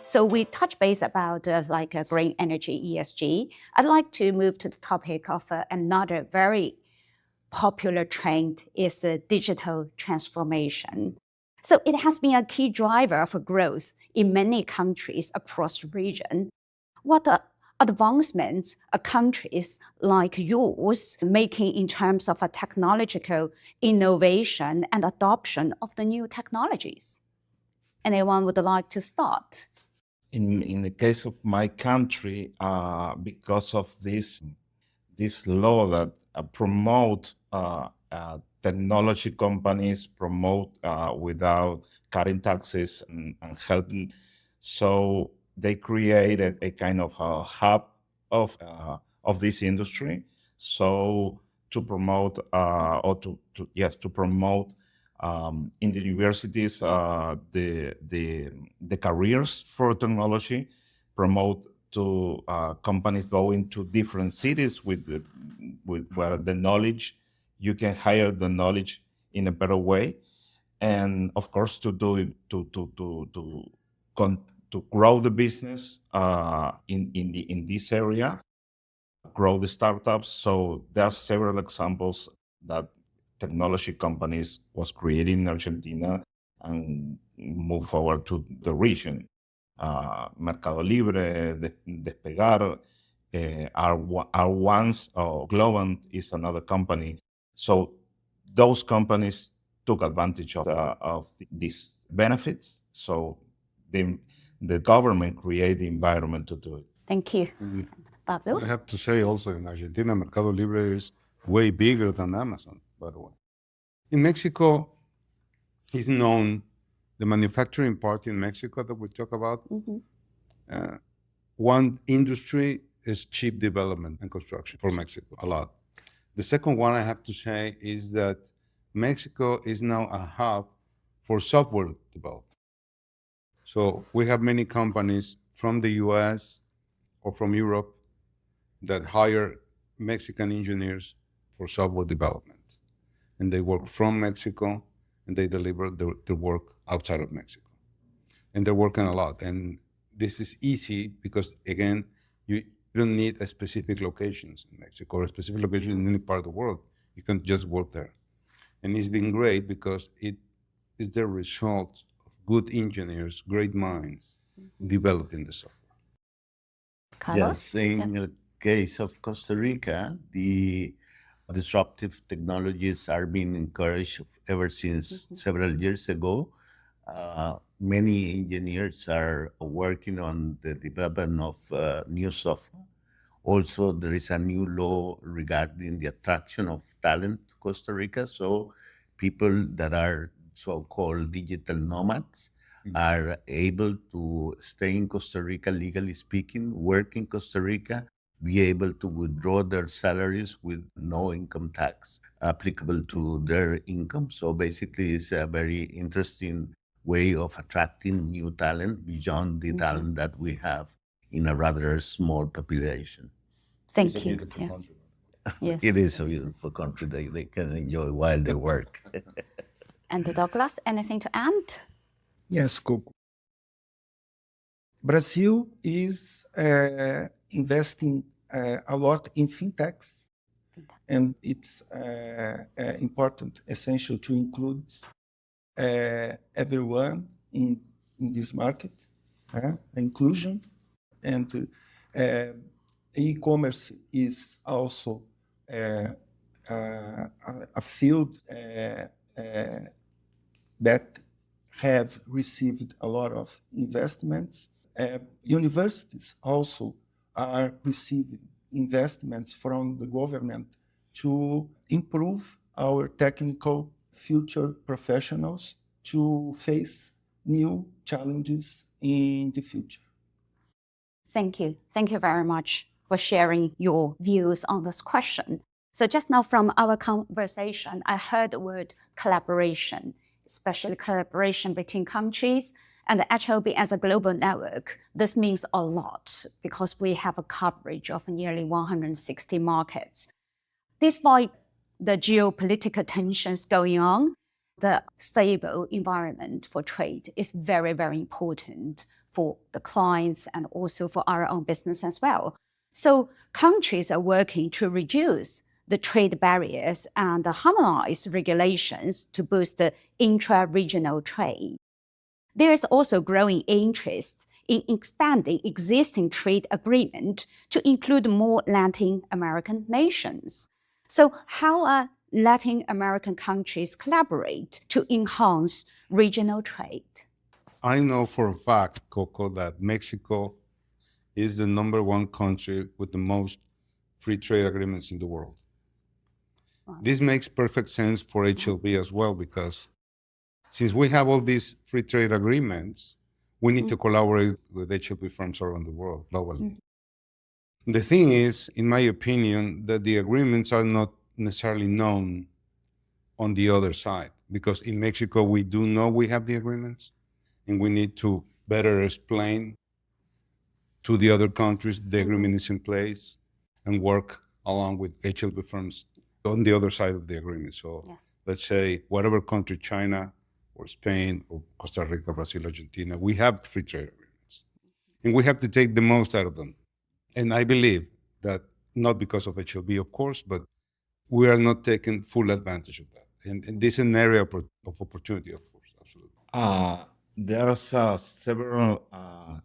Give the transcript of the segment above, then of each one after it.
So we touch base about green energy ESG. I'd like to move to the topic of another very popular trend is digital transformation. So it has been a key driver for growth in many countries across the region. What advancements are countries like yours making in terms of a technological innovation and adoption of the new technologies? Anyone would like to start? In the case of my country, because of this law that promote technology companies promote without cutting taxes and helping, so they created a kind of a hub of this industry. So to promote to promote in the universities the careers for technology, promote to companies going to different cities with where the knowledge, you can hire the knowledge in a better way, and of course to do it to grow the business in this area, grow the startups. So there are several examples that technology companies was created in Argentina and move forward to the region. Mercado Libre, Despegar are ones. Globant is another company. So those companies took advantage of these benefits. So the government created the environment to do it. Thank you. Pablo? I have to say also in Argentina, Mercado Libre is way bigger than Amazon, by the way. In Mexico, is known the manufacturing part in Mexico that we talk about. One industry is chip development and construction for Mexico, a lot. The second one I have to say is that Mexico is now a hub for software development. So we have many companies from the US or from Europe that hire Mexican engineers for software development. And they work from Mexico and they deliver the work outside of Mexico. And they're working a lot. And this is easy because, again, you don't need a specific locations in Mexico or a specific location in any part of the world. You can just work there. And it's been great because it is the result of good engineers, great minds developing the software. Carlos? Yes, in the case of Costa Rica, the disruptive technologies are being encouraged ever since several years ago. Many engineers are working on the development of new software. Also, there is a new law regarding the attraction of talent to Costa Rica. So people that are so-called digital nomads are able to stay in Costa Rica, legally speaking, work in Costa Rica, be able to withdraw their salaries with no income tax applicable to their income. So basically, it's a very interesting way of attracting new talent beyond the talent that we have in a rather small population. Thank It's a you. beautiful country. Yes. It is a beautiful country they can enjoy while they work. And Douglas, anything to add? Yes, Coco. Brazil is investing a lot in fintechs, and it's important, essential to include everyone in this market, inclusion. And e-commerce is also a field that have received a lot of investments. Universities also are receiving investments from the government to improve our technical future professionals to face new challenges in the future. Thank you. Thank you very much for sharing your views on this question. So just now from our conversation, I heard the word collaboration, especially collaboration between countries and the HOB as a global network. This means a lot because we have a coverage of nearly 160 markets. Despite the geopolitical tensions going on, The stable environment for trade is very, very important for the clients and also for our own business as well. So countries are working to reduce the trade barriers and harmonize regulations to boost the intra-regional trade. There is also growing interest in expanding existing trade agreement to include more Latin American nations. So how are Latin American countries collaborate to enhance regional trade? I know for a fact, Coco, that Mexico is the #1 country with the most free trade agreements in the world. Wow. This makes perfect sense for HLB as well, because since we have all these free trade agreements, we need to collaborate with HLB firms around the world globally. The thing is, in my opinion, that the agreements are not necessarily known on the other side, because in Mexico, we do know we have the agreements, and we need to better explain to the other countries the agreement is in place and work along with HLB firms on the other side of the agreement. So Yes. let's say whatever country, China or Spain or Costa Rica, Brazil, Argentina, we have free trade agreements. And we have to take the most out of them. And I believe that, not because of HLB, of course, but we are not taking full advantage of that. And this is an area of opportunity, of course, absolutely. There are several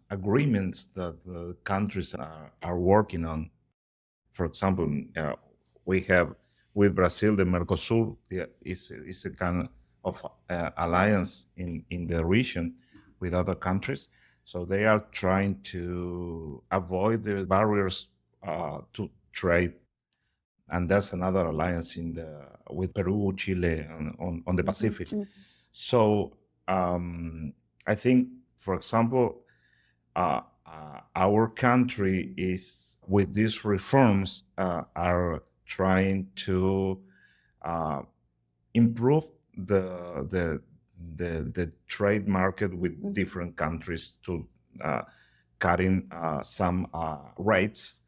agreements that the countries are working on. For example, we have with Brazil, the Mercosur is a kind of alliance in the region with other countries. So they are trying to avoid the barriers to trade. And there's another alliance with Peru, Chile, on the Pacific. So I think, for example, our country is, with these reforms, are trying to improve the trade market with different countries to cutting some rates.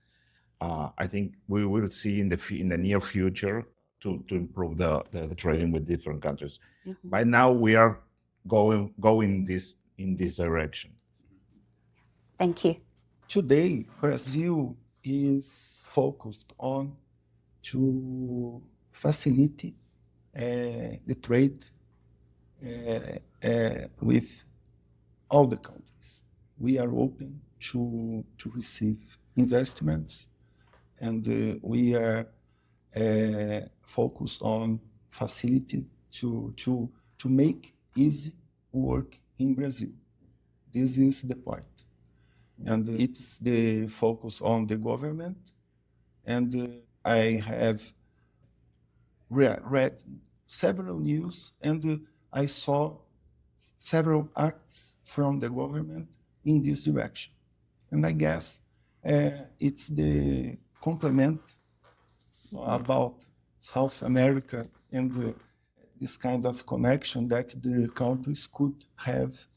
I think we will see in the near future to improve the trading with different countries. By now, we are going in this direction. Thank you. Today, Brazil is focused on to facilitate the trade with all the countries. We are open to receive investments, and we are focused on facility to make easy work in Brazil. This is the point. And it's the focus on the government. And I have read several news, and I saw several acts from the government in this direction. And I guess it's the complement about South America and this kind of connection that the countries could have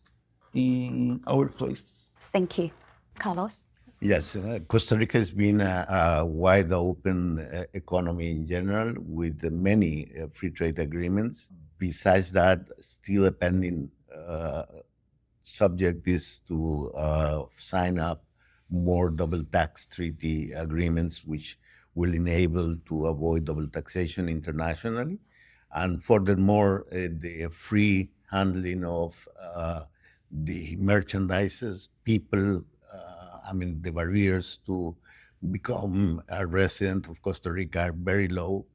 in our places. Thank you. Carlos? Yes, Costa Rica has been a wide open economy in general with many free trade agreements. Besides that, still a pending subject is to sign up more double tax treaty agreements, which will enable to avoid double taxation internationally. And furthermore, the free handling of the merchandises, people, the barriers to become a resident of Costa Rica are very low.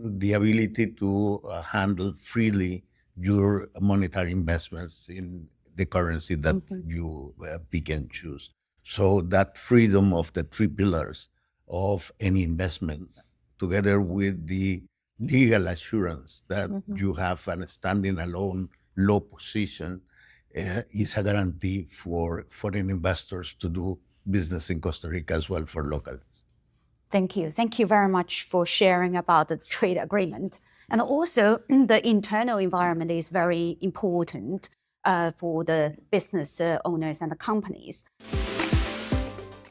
The ability to handle freely your monetary investments in the currency that you pick and choose. So that freedom of the three pillars of any investment, together with the legal assurance that you have a standing alone low position, is a guarantee for foreign investors to do business in Costa Rica as well for locals. Thank you. Thank you very much for sharing about the trade agreement. And also, the internal environment is very important for the business owners and the companies.